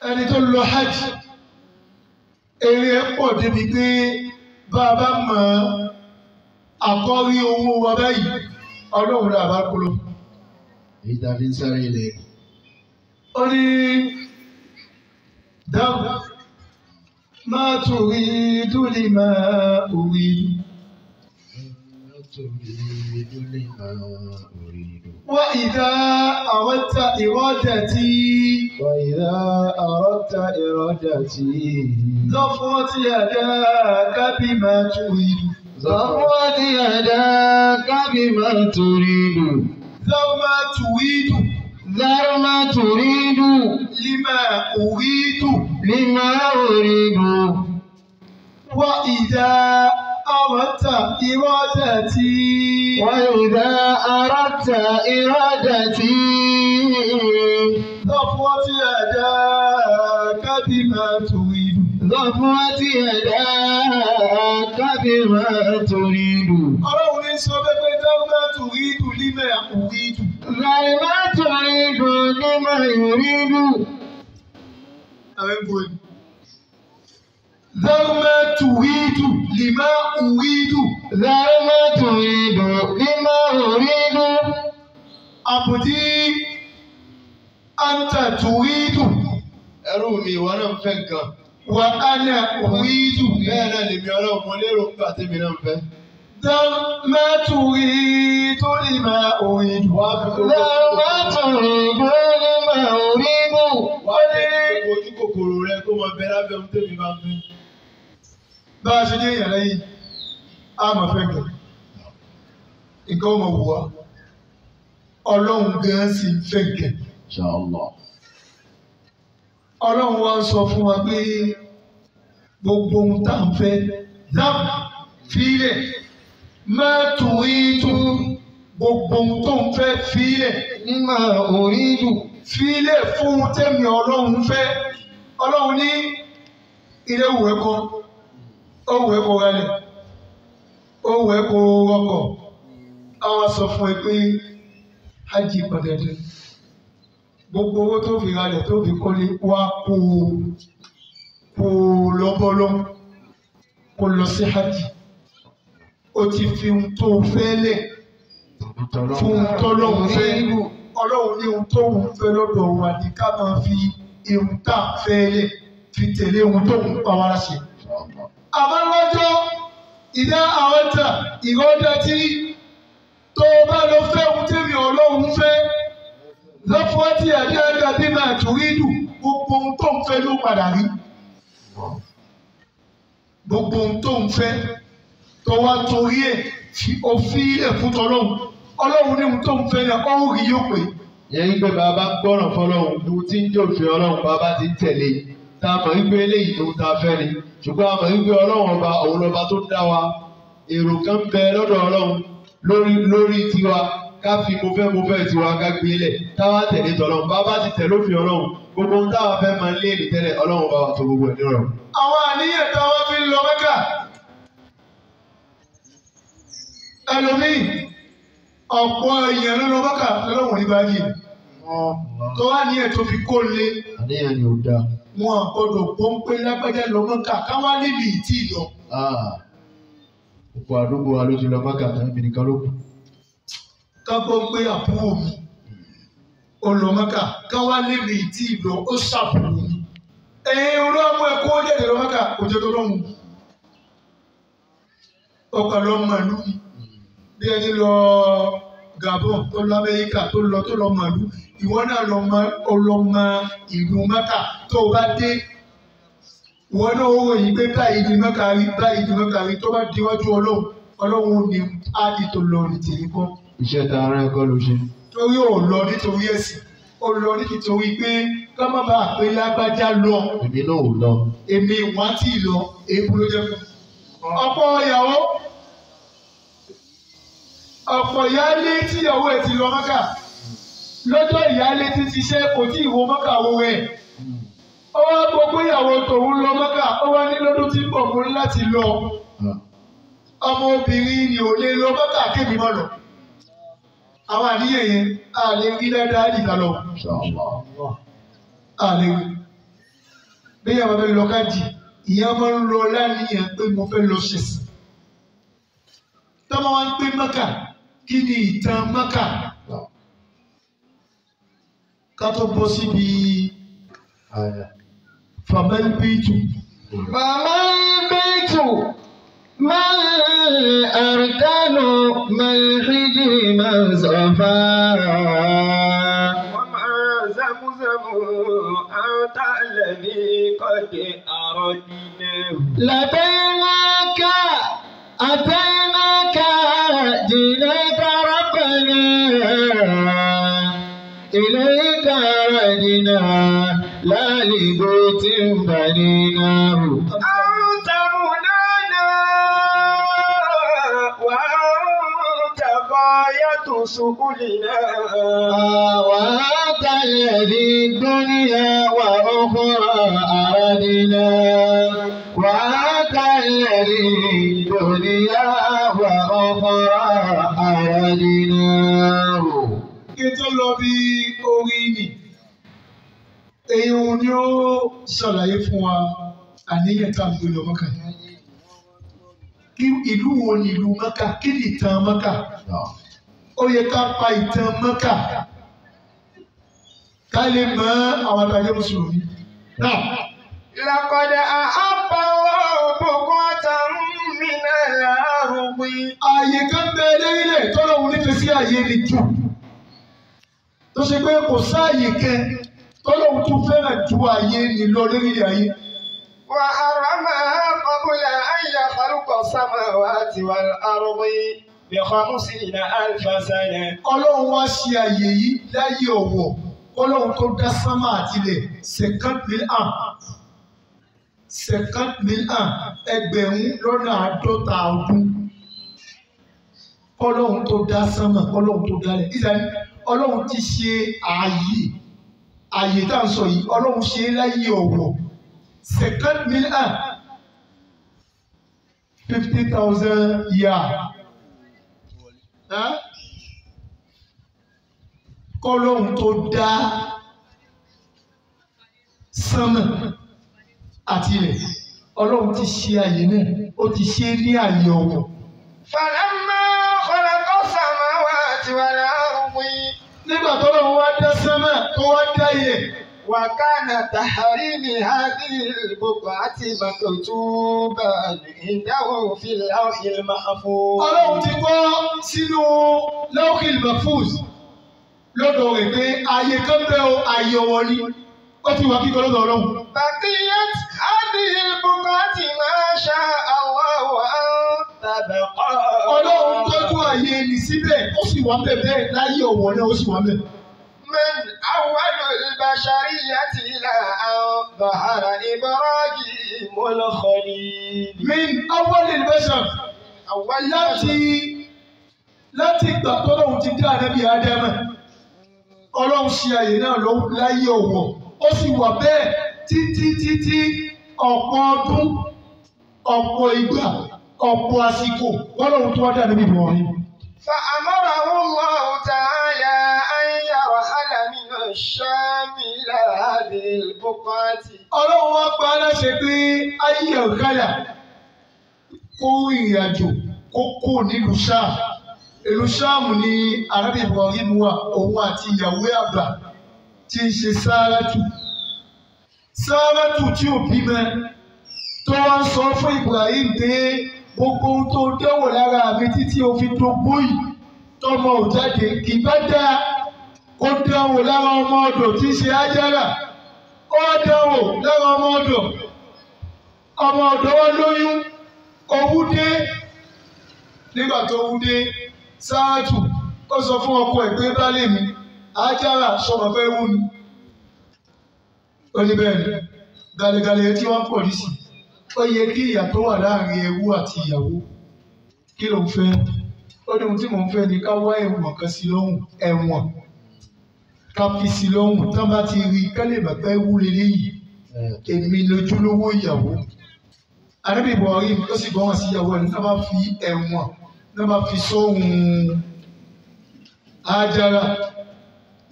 ẹni tó lọ hajj èrè pọ̀ débi pé bàbá mọ̀ àkọ́rí owó wa báyìí ọlọ́run náà bá kúrò. èyí tá a fi ń sáré ilẹ̀. ó ní dáhùn máa torí dúlé máa orí. وإذا أردت إرادتي ظفرت يداك بما تريد ظفرت يداك بما تريد ذر ما تريد لما أريد وإذا أردت إرادتي ظفرت يداك بما تريد ọlọ́run ní sọ pé dáúdà tùrídù límẹ̀ àkùrídù. dáúdà tùrídù límẹ̀ àkùrídù. àbùdí àǹtà tùrídù. ẹrú mi ìwọ náà ń fẹ́ nǹkan. wà á nà tùrídù. bẹ́ẹ̀ náà lèmi ọlọ́run mo lérò nígbà tèmi náà ń fẹ́. ما تريد لما أريد ojú kòkòrò rẹ kó mọ bẹ lábẹ́ ohun tèmi bá ń fẹ́. bá a ṣe dé ìyàrá yìí a máa fẹ́ gẹ̀ nǹkan ọmọ wù wá ọlọ́run gan sì fẹ́ gẹ̀. ọlọ́run wa ń sọ fún wa pé gbogbo ohun tá à ń fẹ́ dáàbò fílẹ̀. má tùrídù gbogbo ohun tó ń fẹ́ fílẹ̀. Lima uridu. Fílẹ̀ fún tẹ́mi ọlọ́run fẹ́. Ọlọ́run ní ilé òwú ẹ̀kọ́, òwú ẹ̀kọ́ rálẹ̀, òwú ẹ̀kọ́ rọkọ̀. Àwọn sọ fún ẹ pé hajj pàtẹ́tẹ́. Gbogbo owó tó fi rálẹ̀ tó fi kọ́lé wá kó lọ́bọ́lọ́ kó lọ sí hajj. Ó ti fi ohun tó fẹ́ lẹ̀ fún ohun tọ́lọ́run fẹ́. Ọlọ́run ní ohun tó ń fẹ́ lọ́dọ̀ wa ní ká máa fi ohun tá a fẹ́ lẹ̀ fi tẹ̀lé ohun tó ń pa wá láṣẹ. Àmọ́ lọ́jọ́ ìdá àwọn ọ̀tà ìrọ́dá tí tó bá lọ fẹ́ ohun tẹ́mi ọlọ́run fẹ́ lọ́fọ́ tí àdé àgbà bí máa torí dùn gbogbo ohun tó ń fẹ́ ló padà rí. Gbogbo ohun tó ń fẹ́ tó wá torí ẹ̀ ó fi ilẹ̀ fún tọ́lọ́run. Ọlọ́run ní ohun tó ń fẹ́ yẹn ọ̀hún rí yóò pé. Yẹn ń gbé bàbá gbọ́ràn fọlọ́run ohun tí ń jòfin ọlọ́run bàbá ti ń tẹ̀lé tá a mọ̀ wípé eléyìí ló ń ta fẹ́ ni ṣùgbọ́n a mọ̀ wípé ọlọ́run ọba òun lọ́ba tó dá wa èrò kan bẹ lọ́dọ̀ ọlọ́run lórí tiwa ká fi mo fẹ́ tiwa ká gbé lẹ̀ táwa tẹ̀lé tọ́lọ́run bàbá ti tẹ̀lé òfin ọlọ́run gbogbo ohun táwa fẹ́ máa lé ní tẹ́lẹ̀ ọlọ́run bá wa tó gbogbo ẹ̀ nírọ̀rùn. Àwọn àníyàn táwọn fi ń lọ Mẹ́kà ẹlòmíì ọ̀pọ̀ èèyàn ló lọ Mẹ́kà lọ́wọ́ nígbà yìí tó wá ní ẹ̀ tó fi kó lé. Àníyàn ni ò dáa. Wọn gbọ́dọ̀ pọ́npẹ́ lágbájá lọ Mẹ́kà káwá níbi ìtì lọ. Òpó àdúgbò wa ló ti lọ Mẹ́kà tán ibi nìkan ló kù. Ká gbọ́ pé àbúrò mi ò lọ Mẹ́kà káwá níbi ìtì lọ ó ṣàbùrù mi. Ẹ̀yin olú ọmọ ẹ̀kọ́ ó jáde lọ Mẹ́kà kò jẹ́ tó lọ́hùn. Ọkọ̀ lọ màlúù mi bí ẹni lọ Gabon tó lọ Amẹ́ríkà tó lọ màlúù ìwọ náà lọ mọ ìlú Mẹ́kà tó o bá dé ìwọ náà ó ròyìn pé báyìí ni Mẹ́kà rí tó bá díwájú Ọlọ́run ní áàdì tó lọ ní tèmi kọ́. Iṣẹ́ ta ara ẹ̀kọ́ ló ṣe. Torí ò lọ nítorí ẹ̀sìn ó lọ nítorí pé ká má bàa pé lágbájá lọ. Èmi náà ò lọ. Èmi wá tí ì lọ èébú ló jẹ́ fún. Ọ̀pọ̀ ìyàwó ọ̀pọ̀ ìyáálé tíyàwó ẹ̀ ti lọ Mẹ́kà lọ́jọ́ ìyáálé ti ṣiṣẹ́ kò tí ì wo Mẹ́kà wo rẹ̀ ó wá gbogbo ìyàwó tòun lọ Mẹ́kà ó wá ní lọ́dún tí ń bọ̀ fún láti lọ ọmọ obìnrin ni ò lè lọ Mẹ́kà kébì mọ́ lọ àwọn àníyàn yẹn a lè rí dáadáa nìkan lọ a lè rí bí yàrá bẹ lọ káàdì ìyá máa ń lọ láníyàn pé mo fẹ́ lọ ṣẹ̀sìn. Tọ́mọ wa ń pé Mẹ́kà kí ni ìtàn Mẹ́kà? Ká tó bọ́ síbi fàmẹ́lì bíìtù. فمن بيت ما الأركان ما الحجر ما الصفا وما زمزم أنت الذي قد أردناه لديناك أتيناك جئناك ربنا إليك ردنا لا لبيت بنيناه أنت منانا وأنت غاية سؤلنا وأنت الذي الدنيا وأخرى أردنا وأنت الذي الدنيا وأخرى أردناه. Kí tó lọ bí orin nì, èyí ni ó ṣàlàyé fún wa àníyàn tá à ń gbé lọ Mẹ́kà. Kí ìlú wo ni ìlú Mẹ́kà? Kí ni ìtàn Mẹ́kà? Ó yẹ ká pa ìtàn Mẹ́kà ká lè mọ àwọn àtàjẹ́ mùsùlùmí. لقد أحب الله بقعة من الأرض. Ààyè kan bẹ lẹ́yìnlẹ̀ tọ́lọ́hun nífẹ̀ẹ́ sí ààyè ni jù. Tó ṣe pé kò sáàyè kẹ́ tọ́lọ́hun tún fẹ́ràn ju ààyè ni lọ lórílẹ̀ ayé. وحرمها قبل أن يخلق السماوات والأرض ب50,000 سنة. Ọlọ́run wá ṣe ààyè yìí láyé ọ̀wọ̀. Ọlọ́run tó dá sánmà àtilẹ̀ 50,000 ans. 50,000 ans, 50,000 ọdún. Ọlọ́run tó dá sánmà, Ọlọ́run tó dá lẹ̀. Ìsàlẹ̀ Ọlọ́run ti ṣe ààyè tá à ń sọ yìí, Ọlọ́run ṣe é láyé ọ̀wọ̀. 50,000 ans, 50,000 years. Kọ́lọ́hun tó dá sánmà àti ilẹ̀, Ọlọ́run ti ṣe ààyè náà, ó ti ṣe ní ààyè ọ̀wọ̀. فلما خلق السماوات والأرض. Nígbà tọ́lọ́run wá dá sánmà tó wá dá ilẹ̀. وكان تحريم هذه البقعة مكتوبا عنده في اللوح المحفوظ. Ọlọ́run ti kọ sínú Lawhil Mahfuz lọ́dọ̀ rẹ̀ pé ààyè kan bẹ́ o ààyè ọ̀wọ̀ ni ó ti wà kíkọ lọ́dọ̀ Ọlọ́run. بقيت هذه البقعة ما شاء الله أن تبقى. Ọlọ́run tọ́jú ààyè ní síbẹ̀ ó sì wà bẹ́ẹ̀ bẹ́ẹ̀ láyé ọ̀wọ̀ náà ó sì wà bẹ́ẹ̀. من أول البشرية إلى أن ظهر إبراهيم الخليل. من أول البشر láti ìgbà tọ́lọ́run ti dá Ànábì Ádámà. Ọlọ́run ṣe ààyè náà láyé ọ̀wọ̀ ó sì wà bẹ́ẹ̀ títí ọ̀pọ̀ ọdún ọ̀pọ̀ ìgbà ọ̀pọ̀ àsìkò Ọlọ́run tó wá dá Ànábì Ibrahim. فأمره الله تعالى أن يرحل من الشام إلى هذه البقعة. Ọlọ́run wá pa á láṣẹ pé ayé ọ̀kadà kó ìrìn àjò kó kó nílùú Ṣáà. Ìlú Ṣáàmù ni Ànábì Ibrahim wà, òun àti ìyàwó àgbà tí ń ṣe Sárátù. Sárátù tí ò bímọ tó wá ń sọ fún Ibrahim pé gbogbo ohun tó dẹ́wò lára mi títí o fi dógbó yìí tọmọ ò jáde kì bá dáa kó dẹ́wò lára ọmọ ọ̀dọ̀ tí ń ṣe Ájárà. Ó dẹ́wò lára ọmọ ọ̀dọ̀ wa lóyún owú dé. Nígbà tó wú dé Sárátù ó sọ fún ọkọ ẹ̀ pé baálé mi Ájárà sọmọ fẹ́ wú ni. Ó ní bẹ́ẹ̀ ni gàlẹ́gàlẹ́ tí wọ́n pọ̀ nísì. Ó yẹ kí ìyà tó wà láàrin ẹrú àti ìyàwó kí ló ń fẹ́? Ó ní ohun tí mò ń fẹ́ ni ká wá ẹ̀wọ̀n kan sí lọ́hùn, ẹ̀wọ̀n ká fi sí lọ́hùn tán bá ti rí ká lè bàbá ẹ̀wú lélẹ́yìí. Èmi lójúlówó ìyàwó. Ànábì Ibrahim ó sì gbọ́n sí ìyàwó ẹni náà bá fi ẹ̀wọ̀n náà bá fi sóhun Ájárà.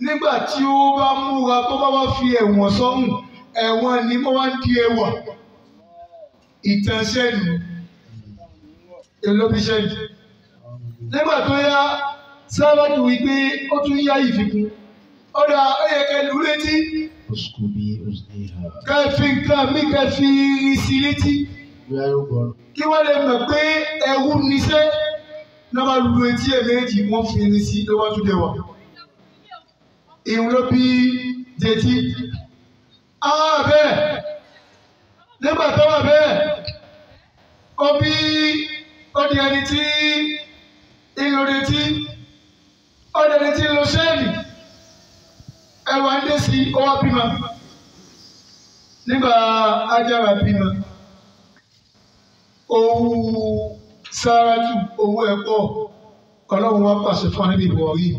Nígbà tí ó bá múra tó bá wá fi ẹ̀wọ̀n sọ́hùn ẹ̀wọ̀n ni mo wá ń di ẹwà ìtànṣẹ́nu èlòbíṣẹ́nu nígbà tó yá sábàtì wípé ó tún yá ìfikún ọ̀dà ó yẹ kẹ́ lù létí kẹfì nǹkan mi kẹfì ìrìsì létí kí wọ́n lè mọ̀ pé ẹ̀wù níṣẹ́ náà máa lu etí ẹ̀ méjì wọ́n fi ìrìsì ló wá tún dé wà ìhun ló bí jẹtí bẹ́ẹ̀ nígbà tó wà bẹ́ẹ̀ ó bí ó di ẹni tí ìlò retí ó di ẹni tí ń lo sẹ́ẹ̀lì ẹwà ń dé sí ó wá bímọ nígbà Ájára bímọ owó Sárátù owó ẹ̀kọ́ Ọlọ́run wá pàṣẹ fún Ànábì Ibrahim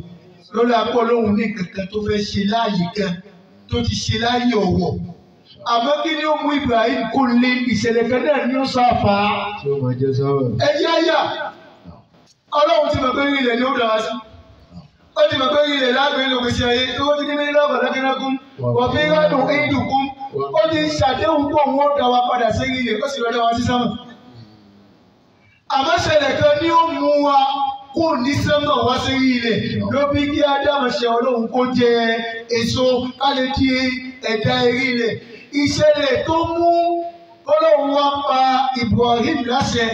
lórí apọ̀ lóhun ní kankan tó fẹ́ ṣe láàyè kan tó ti ṣe láàyè ọ̀wọ̀ àmọ́ kí ni ó mú Ibrahim kó lé ìṣẹ̀lẹ̀ kan náà ní ó sáfà ẹ̀yà yà Ọlọ́run ti mọ̀ pé ilẹ̀ ni ó dára sí ó ti mọ̀ pé ilẹ̀ lágbẹ̀ẹ́ ló gbèsè ayé tó ti ní mílíọ̀nù kọ̀dákẹ́dákún wọ́n fi rádùn ìdùnkún ó ti ṣàdéhùn pọ̀ wọ́n dá wa padà sí ilẹ̀ ó sì lọ́ọ́ dá wa sí sámà àmọ́ ṣẹlẹ̀ kan ni ó mú wa kó ní sẹ́mọ̀ wá sí ilẹ̀ ló bí kí Ádámù ṣe Ọlọ́run kó jẹ èso ká lè di ẹ̀dá eré ilẹ̀ ìṣẹ̀lẹ̀ tó mú Ọlọ́run wá pa Ibrahim láṣẹ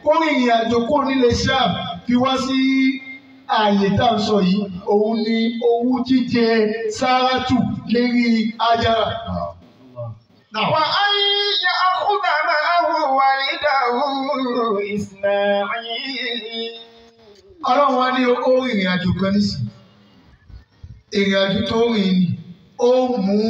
kó rìnrìn àjò kó nílé Ṣám fi wá sí ààyè tá à ń sọ yìí òun ni owú jíjẹ Sárátù lérí Ájára. وأن يأخذ معه والده إسماعيل. Ọlọ́run wá ní ó rìnrìn àjò kan nísìnyí ìrìn àjò tó rìn ni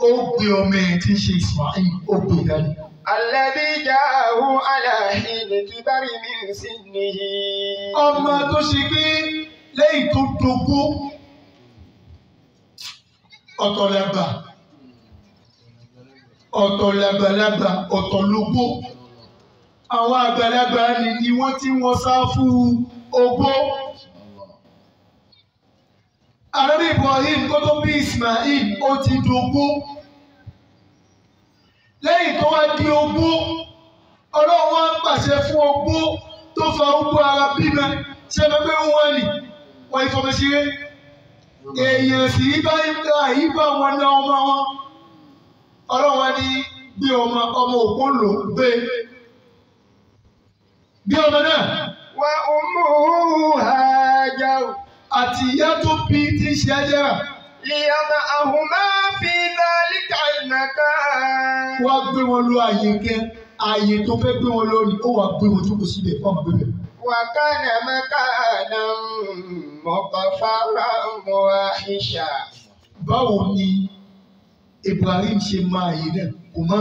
ó gbé ọmọ ẹ̀ tí ń ṣe Ismail ó gbé dání. الذي جاءه على حين كبر من سنه. ọmọ tó ṣe pé lẹ́yìn tó dogbo ọ̀tọ̀ làgbàlagbà ọ̀tọ̀ lógbó àwọn àgbàlagbà ni wọ́n tí wọ́n sá fún ogbó. Ànábì Ibrahim kó tó bí Ismail ó ti dogbo lẹ́yìn tó wá di ogbó Ọlọ́run wá ń pàṣẹ fún ogbó tó fa ogbó ara bímọ ṣe fẹ́ pé wọ́n ní wọ́n ìfọ̀mẹ́síré èèyàn sì bá wọn ná ọmọ wọn Ọlọ́run wá ní bí ọmọ òpó lò gbé bí ọmọ náà. Wa ummuhu Hajar. Àti ìyá tó bí tí ń ṣe Ájára. Liyada'ahuma fi dhalika al-makan. Wá gbé wọn lọ àyè tó fẹ́ gbé wọn lórí ó wà gbé wọn jókòó síbẹ̀ fún àwọn gbé bẹ̀. Wa kana makanan muqaffaran muwahisha. Báwo ni Ibrahim ṣe máa yé náà kò mọ̀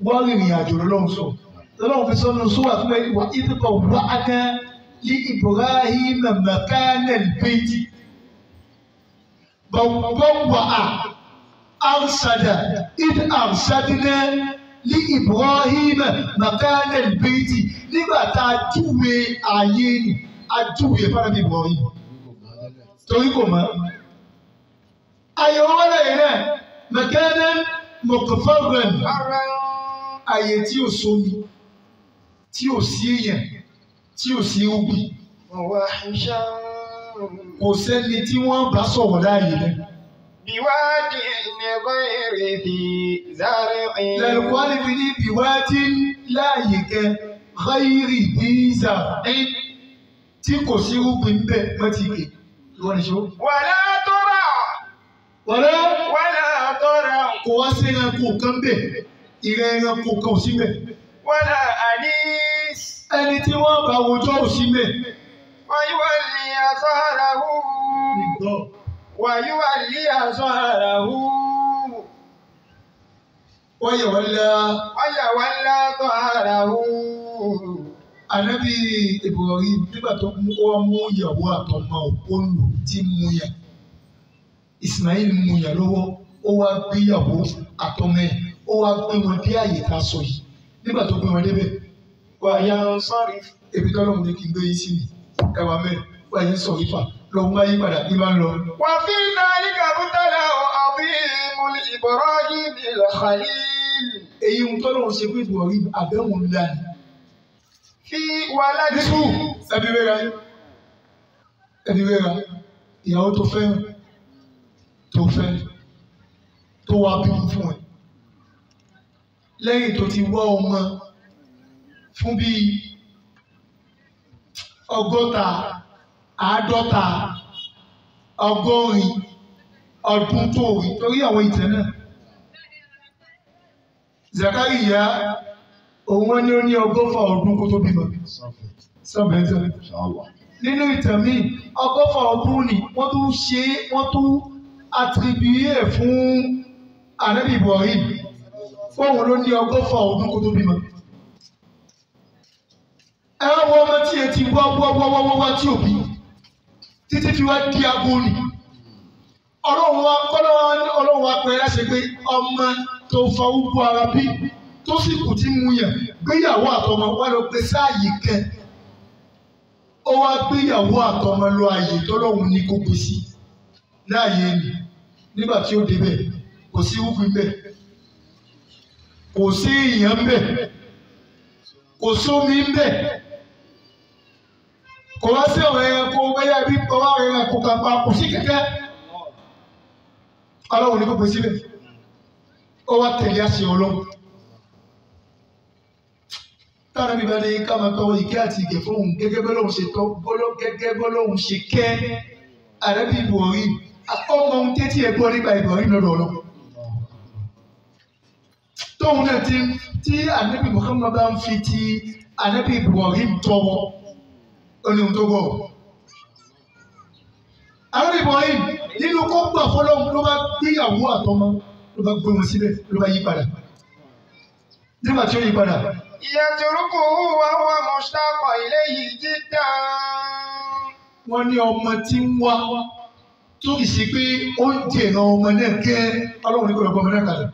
wọ́n rìnrìn àjò lọ́lọ́run sọ lọ́lọ́run fi sọ́nù sọ́wọ́ àti wà ìdíkọ̀ wá aká lé Ibrahim makana al-bayti bọ̀wọ̀ àrṣàdà ìdí àrṣàdínà lé Ibrahim makana al-bayti nígbà tá a júwe ààyè ni a júwe fún Ibrahim torí kò mọ̀ àyẹ̀wò wọlé yẹn náà. مكانا مقفرا àyè tí ò sómi tí ò sí èèyàn tí ò sí ubi kò sẹ́ni tí wọ́n bá sọ̀rọ̀ láàyè rẹ̀. بواد غير ذي زرع. lẹ́lùkọ́ ni fi ní bìwádìí láàyè kan غير ذي زرع tí kò sí ubi ń bẹ̀ mọ́tìkì ìwọ́n ní ṣó. ولا ترى. ولا tọ́ra. Kò wá sí ẹranko kan bẹ̀, ìrẹ̀ ẹranko kan ò sí bẹ̀. Wala anis. Ẹni tí wọ́n bá wojọ́ ò sí bẹ̀. Wayuwalli azharahu. Wayuwalli azharahu. Wayawalla azharahu. Ànábì Ibrahim nígbà tó wọ́n mú ìyàwó àtọmọ òpónù tí mú yà. Ismail mú yà lọ́wọ́. Ó wá gbéyàwó àtọmọ ẹ̀ ó wá gbé wọn dé àyè ká sọ yìí nígbà tó gbé wọn débẹ̀ wà á yá sọ́ọ̀rì ebi tọ́lọ́ mu ní kí n gbé yín sí ni ẹwà mẹ́rin wà á yín sọ̀rí fà lọ́wọ́ máa yí padà bí máa ń lọ. wà á fi dhalika ibtalahu عظيم لإبراهيم الخليل. èyí ń tọ́lọ́ ṣe fún Ibrahim àdéhùn ńlá ni. في ولده. ẹbí wéra ìyàwó tó fẹ́ tó wá bímọ fún ẹ lẹ́yìn tó ti wá ọmọ fún bíi 60, 50, 100 ọdún tó rí torí àwọn ìtẹ̀ náà. Zakariya òun wọn ní ó ní 100 ọdún kó tó bímọ. Sọ́bẹ̀ẹ́sẹ̀. Nínú ìtàn míì 100 ọdún ni wọ́n tún attribué fún Ànábì Ibrahim fóun ló ní 100 ọdún kó tó bímọ. Ẹ wọ ọmọ tí ẹ ti wá tí ò bí títí fi wá di aago ni. Ọlọ́run wa pẹ́ láṣẹ pé ọmọ tó fa ugbó ara bí tó sì kù tí mu yàn gbéyàwó àtọmọ wà ló gbé sáàyè kẹ. Ó wá gbéyàwó àtọmọ lọ àyè tọ́lọ́run ní kó gbé sí láàyè ni. Nígbà tí ó débẹ̀ kò sí wúfin bẹ́ẹ̀ kò sí ìyàn bẹ́ẹ̀ kò sómi bẹ́ẹ̀ kò wá sí ọ̀rọ̀ ẹranko bẹ́yà bí ọwọ́ àwọn ẹranko kápá kò sí kẹ̀kẹ́. Ọlọ́run ní kó gbé síbẹ̀ ó wá tẹ̀lé àṣẹ Ọlọ́run. Táwọn ẹbí bá ní ká máa tọwọ́ ìkẹ́ àti ìgẹ̀ fóun gẹ́gẹ́ bọ́lọ́hun ṣe tọ́ gẹ́gẹ́ bọ́lọ́hun ṣe kẹ́ Ànábì Ibrahim ọmọ ohun tẹ́tí ẹ̀ gbọ́ nípa Ibrahim lọ́dọ̀ Ọlọ́run. Tóun náà tí Ànábì Muhammad bá ń fi ti Ànábì Ibrahim tọwọ́ ó ní ohun tó gbọ́. Ànábì Ibrahim nínú kó gbà fọlọ́hun ló bá gbéyàwó àtọmọ ló bá gbé wọn síbẹ̀ ló bá yí padà. Nígbà tí ó yí padà. يتركه وهو مشتاق إليه جدا. Wọ́n ní ọmọ tí ń wá tó kì í ṣe pé ó ń dènà ọmọ náà kẹ́ Ọlọ́run ní kò lọ́gbọ́n ọmọ náà kalẹ̀.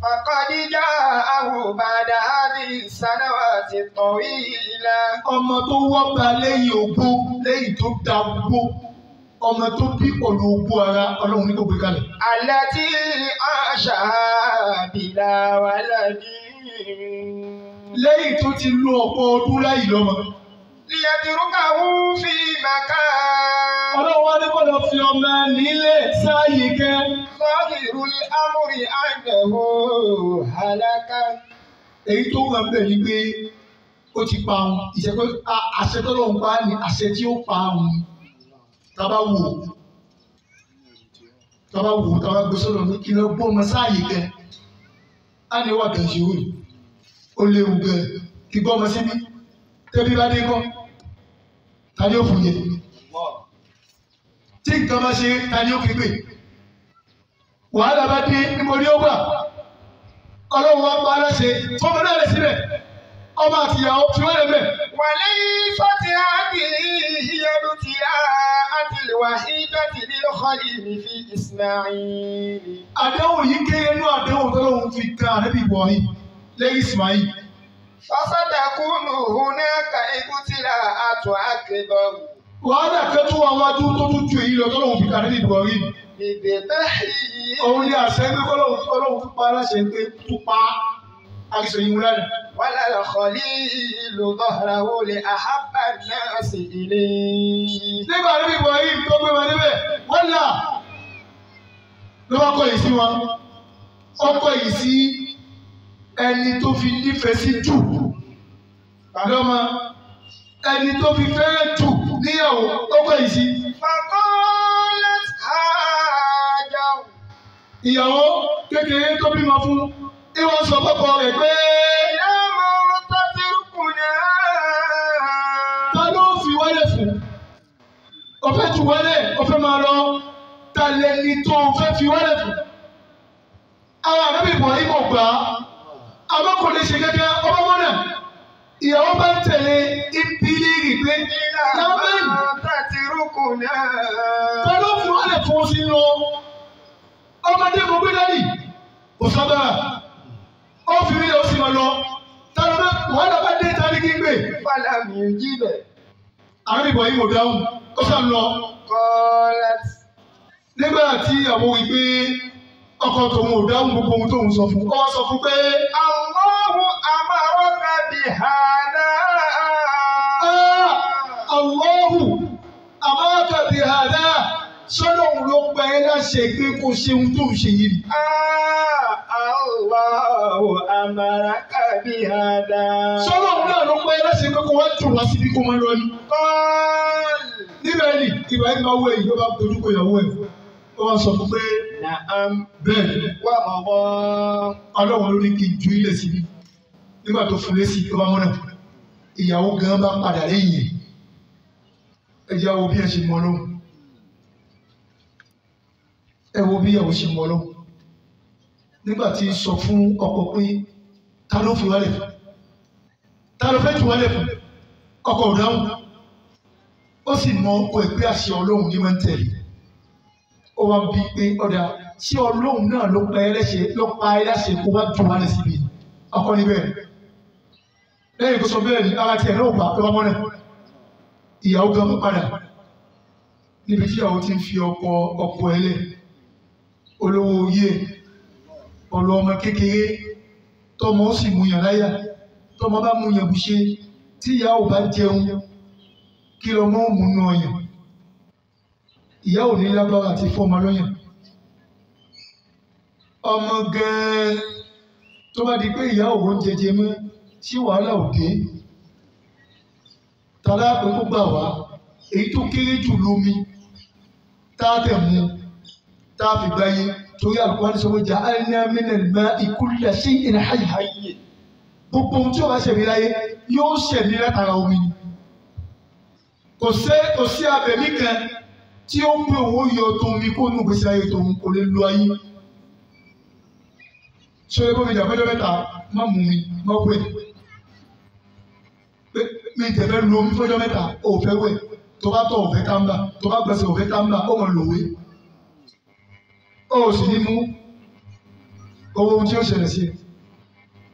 فقد جاءه بعد هذه السنوات الطويلة. Ọmọ tó wọ́ ba lẹ́yìn ogbó lẹ́yìn tó da ogbó ọmọ tó bí pọ̀lú ogbó ara Ọlọ́run ní kò gbé kalẹ̀. التي عاشها بلا ولد. Lẹ́yìn tó ti lo ọ̀pọ̀ ọdún láyìí lọ́mọ. ليتركه في مكان. Ọlọ́run wá ní kó lọ fi ọmọ nílé sáàyè kẹ́. ظاهر الأمر أنه هلك. Èyí tó wà bẹ́ẹ̀ ni pé ó ti pa òun ìṣẹ́pẹ́ àṣẹ tọ́lọ́run pa á ní àṣẹ tí ó pa òun. Tábà wò tábà gbé sọ́dọ̀ ní kí lọ gbọ́ ọmọ sáàyè kẹ́. Á ní wà kẹ́sì òwe ó léwu gẹ̀ kí gbọ́ ọmọ síbí tẹ́bí bá dé kọ́ ta ni ó fún yẹ. Tí nǹkan bá ṣe ta ni ó fi gbé. Wàhálà bá dé níbo ni ó gbà. Ọlọ́run wa pa á láṣẹ fọmọ náà lè síbẹ̀ ọmọ àtìyàwó fi wọ́n lè bẹ̀. وليست هذه هي الابتلاء الوحيدة للخليل في إسماعيل. Àdéhùn yìí kéré nínú àdéhùn tọ́lọ́run fi kan Ànábì Ibrahim lẹ́yìn Ismail. فستكون هناك ابتلاءات أكبر. Wàhálà kẹ́tù àwọn adúrú tó tún ju èyí lọ tọ́lọ́run fi kan Ànábì Ibrahim. بذبحه. Òun ni àṣẹ pé Ọlọ́run tún pa aláṣẹ pé tún pa àìsàn yìí múlẹ̀. ولا الخليل ظهره لأحب الناس إليه. Nígbà Ànábì Ibrahim tó gbé wọn níbẹ̀ wọ́n là ló bá kọ̀ yìí sí wọn. Ó kọ̀ yìí sí ẹni tó fi nífẹ̀ẹ́ sí jù lọ́mọ ẹni tó fi fẹ́rẹ̀ jù níyàwó ó kọ̀ yìí sí. فقالت هاجر. Ìyàwó kékeré tó bímọ fún ìwọ sọ fọ́kọ rẹ̀ pé إلى من تتركنا. ta ló fi wálé fún ó fẹ́ tu wálé ó fẹ́ máa lọ ta lẹni tó fẹ́ fi wálé fún. Àwọn Ànábì Ibrahim kò gbà á àmọ́ kò lè ṣe gẹ́gẹ́ ọmọ mọ́nà ìyàwó bá ń tẹ̀lé ìbílírì pé lábẹ́yìn تتركنا. ta ló fi wálé fún sí lọ ọmọdé mo gbé dání kò sábà ó fi mí lọ sí ma lọ tàbí wàhálà bá dé tani kí n gbé. فلم يجب. Ànábì Ibrahim ò dáhùn ó sàn lọ. قالت. Nígbà tí àwọn wí pé ọkọ tòun ò dáhùn gbogbo ohun tóun sọ fún ọ sọ fún pé. Allahu amaraka bihada. Allahu amaraka bihada. Sọ́lọ́hun ló pa ẹ́ láṣẹ pé kó ṣe ohun tó ń ṣe yìí. Allahu amaraka bihada. Sọ́lọ́hun náà ló pa ẹ́ láṣẹ pé kó wá jù wá síbi kó máa lọ ní. Níbẹ̀ ni Ibrahim máa wọ èyí ló bá dojú kọ ìyàwó ẹ̀. Ó wá sọ fún pé bẹ́ẹ̀ wà mọ̀mọ́. Ọlọ́run ló ní kí n ju ilẹ̀ síbi. Nígbà tó fún lé sí ló bá mọ́nà. Ìyàwó gan bá padà lẹ́yìn ẹ̀. Ẹ jẹ́ àwọn bí ẹ ṣe mọ lóhùn. Ẹ wo bí ìyàwó ṣe mọ lóhùn. Nígbà tí sọ fún ọkọ pé ta ló fi wálẹ̀ fún? Ta ló fẹ́ tu wálẹ̀ fún? Ọkọ ò dáhùn. Ó sì mọ ọkọ ẹ̀ pé àṣẹ Ọlọ́run ní máa ń tẹ̀lé. Ó wá bí pé ọ̀dà tí Ọlọ́run náà ló pa ẹ́ láṣẹ kó wá jù wálẹ̀ síbi. Ọkọ níbẹ̀. Lẹ́yìn tó sọ bẹ́ẹ̀ ni ara tiẹ̀ náà bá lọ́wọ́ mọ́nà. Ìyàwó gan mọ́ padà. Níbi tí ìyàwó ti ń fi ọkọ ẹ̀ lẹ̀. Olówó oyè ọ̀rọ̀ ọmọ kékeré tọmọ ó sì mú yàn láyà tọmọ bá mú yàn bùṣe tí ìyá ò bá jẹun kí lọmọ ò mú náà yàn ìyá ò ní lágbára àti fọmọ lọ́yàn ọmọ gan-an tó bá di pé ìyá ò ń jẹjẹ mọ́ sí wàhálà òde tàlá pé kó gbà wá èyí tó kéré jù lómi tá a tẹ̀ mú tá a fi gbáyé torí àlùkò sọ pé jà áyínà mínà má ìkúlẹ̀ sí ìnà hayè gbogbo ohun tí o bá ṣẹ̀mí láyé yóò ṣẹ̀mí látara omi kò sí abẹ̀mí kan tí ó ń pè owó yọ tó omi kó nù gbèsè ayé tó kò lè lo ayé ṣọlẹ bómi jà fẹjọ mẹ́ta má mú mi má wẹ̀ mi tẹ̀fẹ́ lo omi fẹjọ mẹ́ta ò fẹ́ wẹ̀ tó bá tọ̀ ò fẹ́ tàǹbà tó bá gbèsè ò fẹ́ tàǹbà ó mọ̀ lòwe. Ó sì ní mú owó ohun tí ó ṣẹlẹ̀ sí ẹ.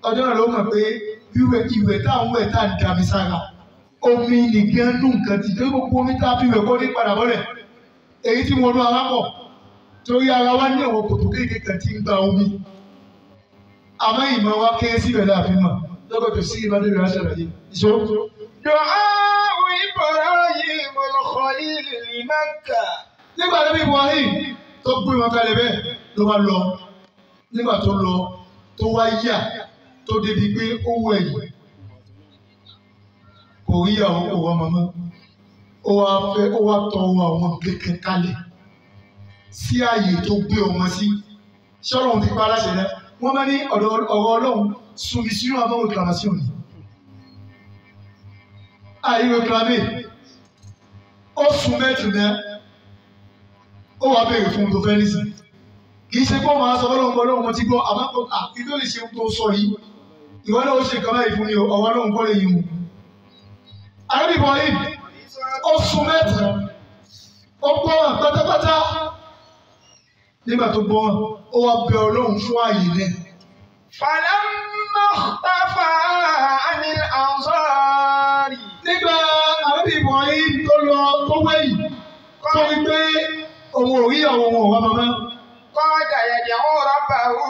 Ọjọ́ náà ló mọ̀ pé ìwẹ̀ táwọn wẹ̀ tá à ń dami sára. Omi nìkan nù nǹkan ti torí gbogbo omi tá a fi wẹ̀ kó ní padà bọ́lẹ̀. Èyí tí wọnú ara pọ̀ torí ara wa ní àwọn kòtò kéékèèké tí ń gba omi. Àmọ́ ìmọ̀ wa kéré síbẹ̀ láàfin mọ̀. Lọ́gbọ̀n tó sí ìbádọ́ ìrìn àṣẹ rẹ̀ yìí. Ìṣó. Du'a'u Ibrahim al-Khalil li Makkah. Nígbà tó bí Ibrahim tó gbé wọn kalẹ̀ bẹ́ẹ̀ ló bá lọ nígbà tó lọ tó wá yà tó débi pé ó wọ ẹ̀yìn kò rí àwọn kò wọ́n mọ́mọ́ ó wá tọ́ àwọn kékeré kalẹ̀ sí ààyè tó gbé ọmọ sí ṣé Ọlọ́run ti pa aláṣẹ náà wọ́n máa ní ọ̀rọ̀ Ọlọ́run sunmi sínú àwọn reclamation ni àyè reclamé ó sun mẹ́tù náà. Ó wàá béèrè fún un tó fẹ́ nísìn. Kì í ṣe pé ó máa sọ Ọlọ́run mo ti gbọ́ àmọ́ kí ló lè ṣe ohun tó sọ yìí. Ìwọ náà ó ṣe nǹkan báyìí fún mi o, ọ̀wọ́ Ọlọ́run kọ́ lè yí mu. Àrẹ́bìbọn yìí, ó sun mẹ́ta, ó gbọ́ràn pátápátá. Nígbà tó gbọ́ràn, ó wá bẹ Ọlọ́run fún ààyè náà. Falamma ikhtafa 'anil ansari. Nígbà àrẹ́bìbọn yìí tó lọ tó wẹ̀yìn, tó rí pé òun ò rí àwọn ohun ọ̀wá mọ́mọ́. Qada yad'u rabbahu.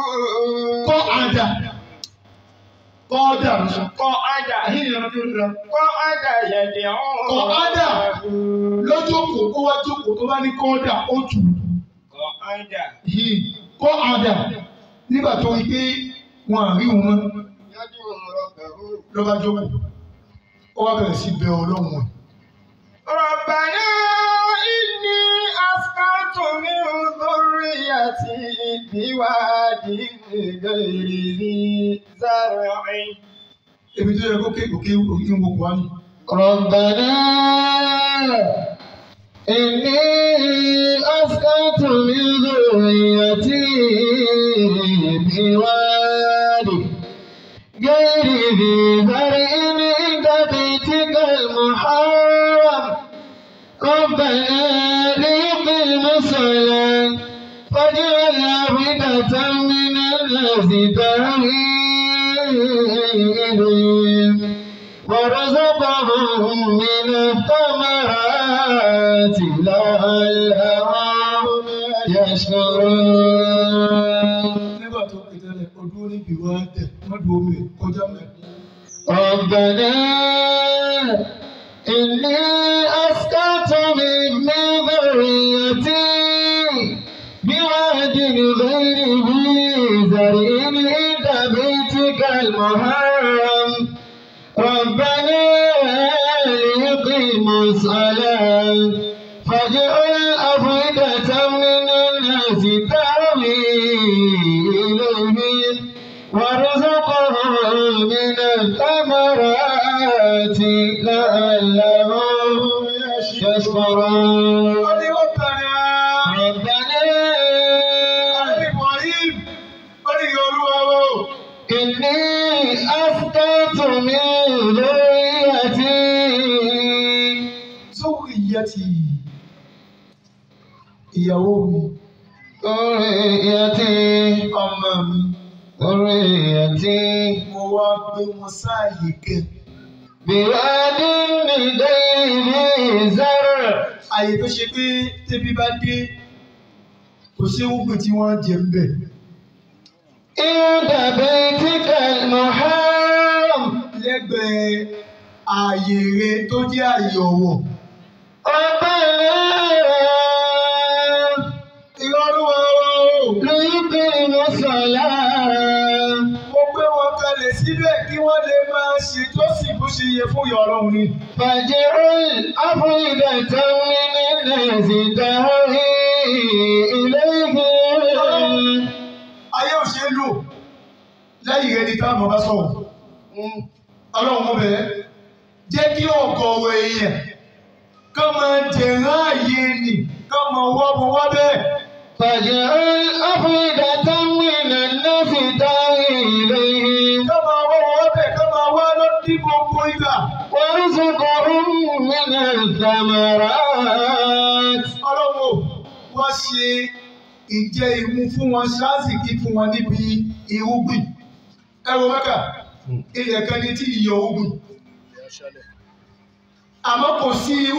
Qa'ada lọ́sọ̀. Qa'ada yad'u rabbahu. Lójókòó kó wá jókòó tó bá ní kọ́ọ̀dà ó tù. Qa'ada nígbà tó rí pé wọn à rí wọn mọ́. Ló bá jókòó. Ó wá bẹ̀rẹ̀ sí bẹ Ọlọ́run ẹ̀. Rabbana inni askantu min dhurriyyati biwadin ghayri dhi zar'in. Ebi tó yẹ kó òkè ìwò kò wá ní. Rabbana inni askantu min dhurriyyati biwadin ghayri dhi zar'in inda baytikal muharram. ربنا ليقيم الصلاة فاجعل أفئدة من الناس تهوي إليهم وارزقهم من الثمرات لعلهم يشكرون wọ́n dùn omi kọjá mẹ́. ربنا إني أسكنت من ذريتي بواد غير ذي زرع عند بيتك المحرم ربنا ليقيموا الصلاة فاجعل أفئدة من الناس تهوي إليهم وارزقهم من الثمرات لعلهم يشكرون ربنا إني أسكنت من ذريتي ìyàwó mi ذريتي ọmọ mi ذريتي mo wá gbé wọn sáàyè kan. بواد غير زرع àyè tó ṣe pé tẹ́bí bá dé kò sí oúnjẹ tí wọ́n jẹ ń bẹ̀. عند بيتك المحرم lẹ́gbẹ̀ẹ́ ààyè rẹ tó jẹ́ ààyè ọ̀wọ̀. ìrọ̀lúwa ليقيموا الصلاة mo gbé wọn kalẹ̀ síbẹ̀ kí wọ́n lè máa ṣèjọ́sìn bó ṣe yẹ fún ìyá Ọlọ́run ni. فاجعل أفئدة من الناس تهوي إليهم ayé ò ṣe é lò lẹ́yìn rẹ ni táwọn bá sọ̀rọ̀. Ọlọ́run mo bẹ̀rẹ̀ jẹ́ kí ọ̀gọ̀ọ̀rọ̀ èèyàn kọ́ máa jẹ̀rán ààyè nì kọ́ máa wọ́ ọmọ wá bẹ́ẹ̀. فاجعل أفئدة من الناس تهوي إليهم kọ́ máa wọ́ ọmọ wá bẹ́ẹ̀ kọ́ máa wá lọ́dí gbogbo ìgbà. وارزقهم من الثمرات Ọlọ́run wọ́n ṣe ìjẹ ìmu fún wọn ṣáàsìkí fún wọn níbi irúgbìn. Ẹ wo Mẹ́kà ilẹ̀ kan ní tí ìyọ̀ ogun àmọ́ kò sí irúgbìn.